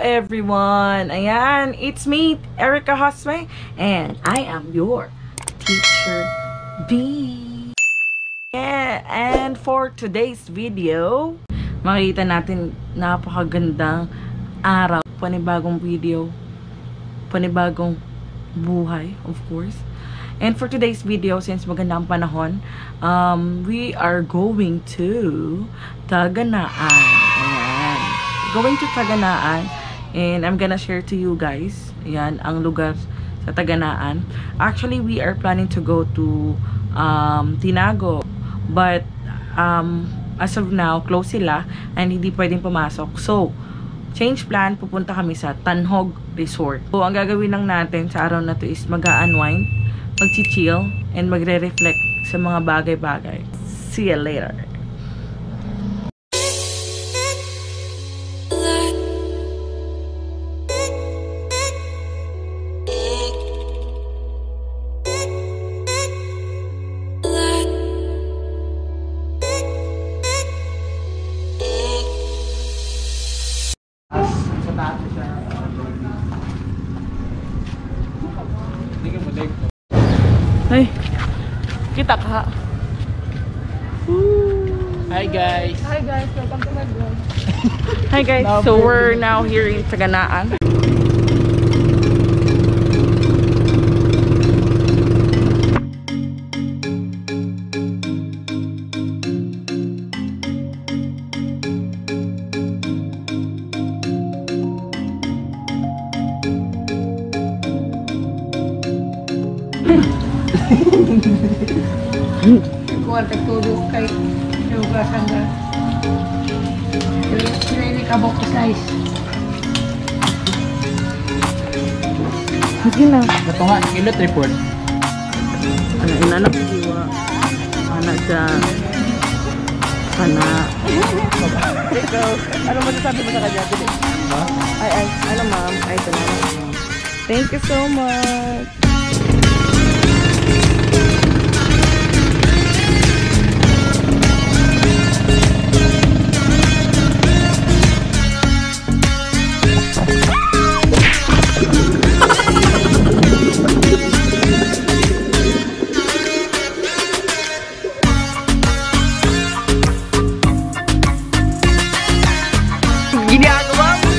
everyone! Ayan, it's me, Erica Hosme, and I am your Teacher B. Yeah, and for today's video, makita natin napakagandang araw, panibagong video, panibagong buhay, of course. And for today's video, since maganda ang panahon, we are going to Taganaan. Ayan. Going to Taganaan, and I'm gonna share to you guys, ayan, ang lugar sa Taganaan. Actually, we are planning to go to Tinago, but as of now, close sila and hindi pwedeng pumasok. So, change plan, pupunta kami sa Tanhog Resort. So, ang gagawin lang natin sa araw na to is mag-unwind, mag-chill, and magre-reflect sa mga bagay-bagay. See you later! Ay, kita ka. Hi guys. Hi guys, welcome to my vlog. Hi guys, so we're now here in Taganaan. Kuwan tertuduh kay juga sangga. Ini kabok size. Sige na. Ito nga, kilot report. Anak jiwa. Anak dyan. Anak. Ikaw, ano masasabi mo sa kanya? Ay, ano ma'am? Ay, salamat. Thank you so much. Ginagawa mo?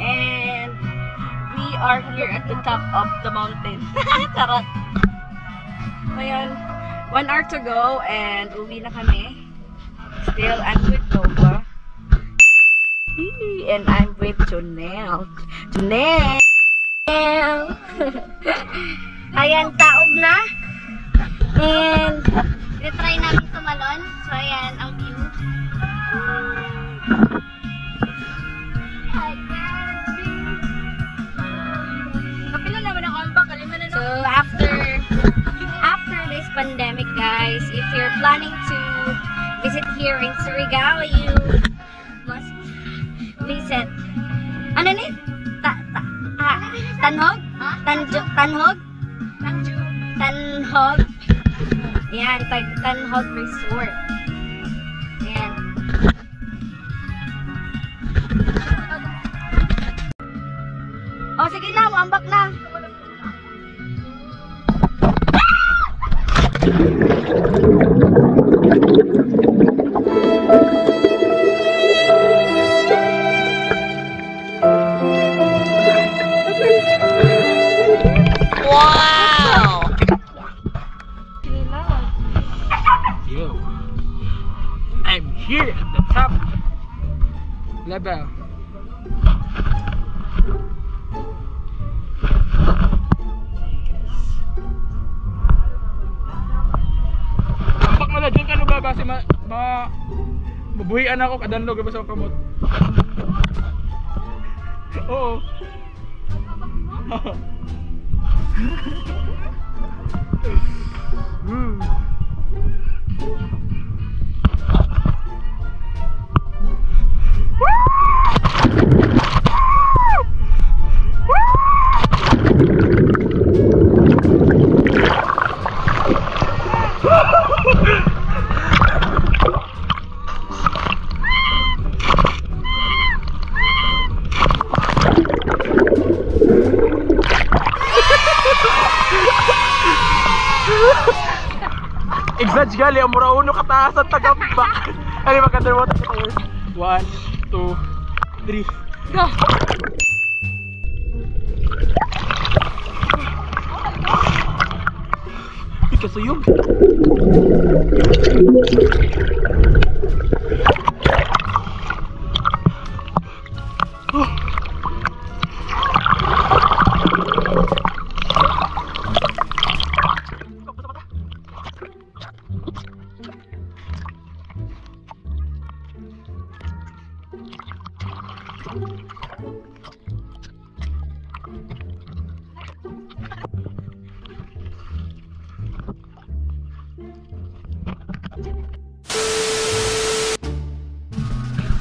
And we are here at the top of the mountain. Charot. Ngayon, 1 hour to go and uwi na kami. Still, I'm with Nova. And I'm with Jonelle. Jonelle! Ayan, taob na. And try namin tumalon. So, ayan ang view. So after this pandemic, guys, if you're planning to visit here in Surigao, you must visit. Ano ni? Tanhog? Tanhog? Tanhog. Yan, Tanhog Resort. Yan. Oh, sige na, wambak na. Wow! Yo, I'm here at the top level. Buhian ako kadanlog ba sa kamot. Oo. Exage gali, ang mura uno kataas at tagambak. Ay, maganda mo tayo. 1, 2, 3. Go! Ikasuyog.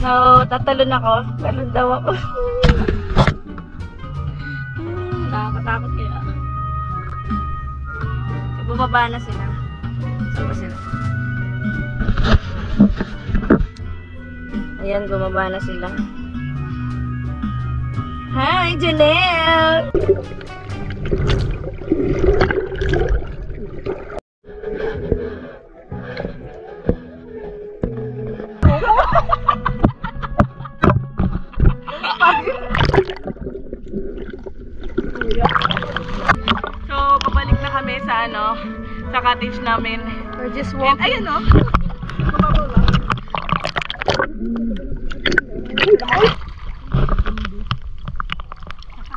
So, tatalon ako. Talon daw ako. Nakakatakot kaya. So, bumaba na sila. Saan ba sila? Ayan, bumaba na sila. Hi, Janelle! So, pabalik na kami sa sa cottage namin. We're just And walking. ayun mababaw lang.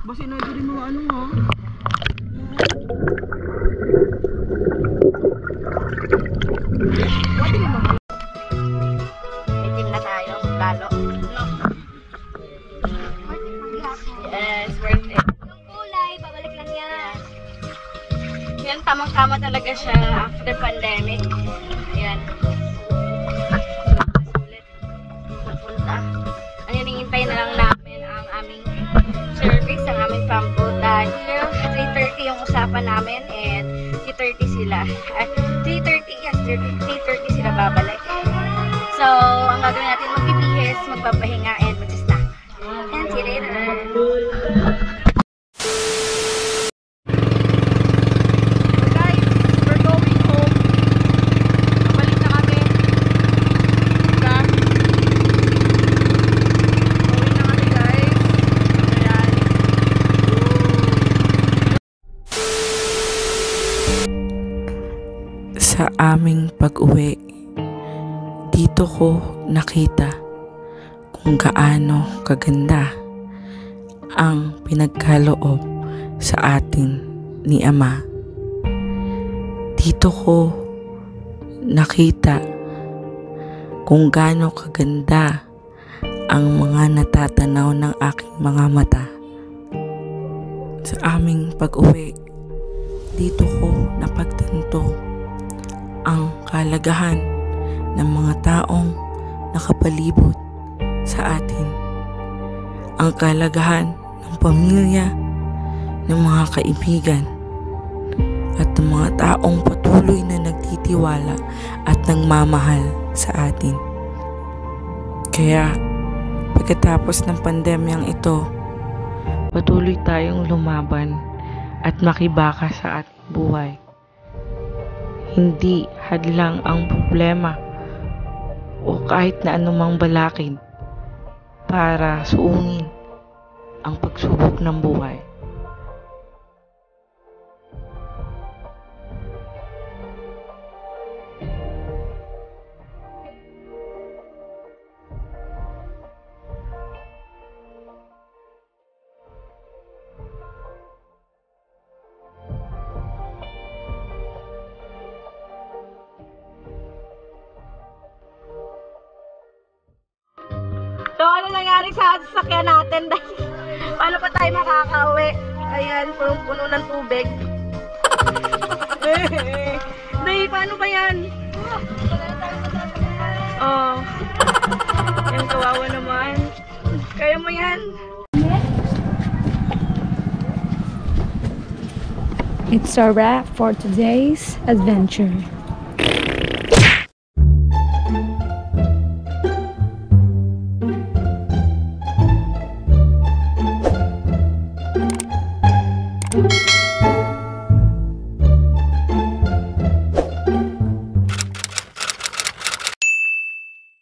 Basi na din mo ha. Itim na tayo. Lalo. Yes, worth it. Yung kulay, babalik lang yan. Yan, tamang-tama talaga siya after pandemic. Ayan. Sulit. Napunta. Ayan, hihintay na lang namin ang aming service, ang aming pamputa. Here, 3:30 yung usapan namin and 3:30 sila. 3:30, yes, 3:30 sila babalik. So, ang gagawin natin, magbibihis, magpapahinga, and mag-snack. And see you later. Sa aming pag-uwi, dito ko nakita kung gaano kaganda ang pinagkaloob sa atin ni Ama. Dito ko nakita kung gaano kaganda ang mga natatanaw ng aking mga mata. Sa aming pag-uwi, dito ko napagtanto ang kalagahan ng mga taong nakapalibot sa atin. Ang kalagahan ng pamilya, ng mga kaibigan, at ng mga taong patuloy na nagtitiwala at nagmamahal sa atin. Kaya, pagkatapos ng pandemyang ito, patuloy tayong lumaban at makibaka sa ating buhay. Hindi hadlang ang problema o kahit na anumang balakid para suungin ang pagsubok ng buhay. nangyari sa sasakyan natin dahil paano pa tayo makakauwi? Ayan, punong-puno ng tubig. Dahil, paano ba yan? Oh. Yan, kawawa naman. Kaya mo yan. It's a wrap for today's adventure. Thank you.